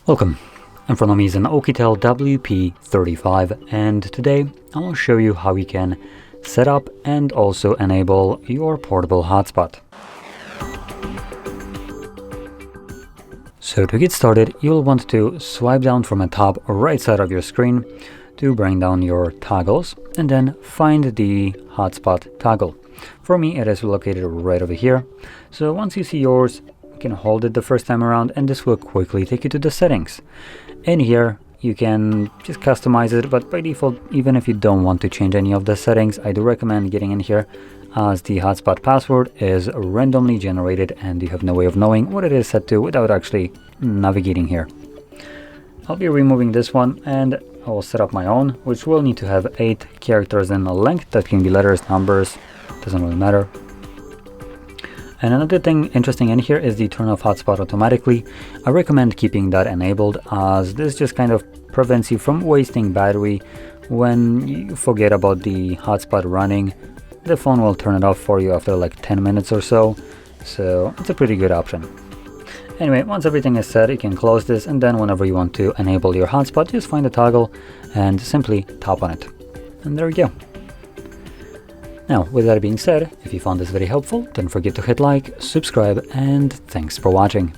Welcome, in front of me is an OUKITEL WP35 and today I will show you how you can set up and also enable your portable hotspot. So to get started, you'll want to swipe down from the top right side of your screen to bring down your toggles and then find the hotspot toggle. For me it is located right over here, so once you see yours, you can hold it the first time around and this will quickly take you to the settings. In here you can just customize it, but by default, even if you don't want to change any of the settings, I do recommend getting in here as the hotspot password is randomly generated and you have no way of knowing what it is set to without actually navigating here. I'll be removing this one and I will set up my own, which will need to have 8 characters in length. That can be letters, numbers, doesn't really matter. And another thing interesting in here is the turn off hotspot automatically. I recommend keeping that enabled, as this just kind of prevents you from wasting battery. When you forget about the hotspot running, the phone will turn it off for you after like 10 minutes or so. So it's a pretty good option. Anyway, once everything is set, you can close this, and then whenever you want to enable your hotspot, just find the toggle and simply tap on it. And there we go. Now, with that being said, if you found this very helpful, don't forget to hit like, subscribe, and thanks for watching.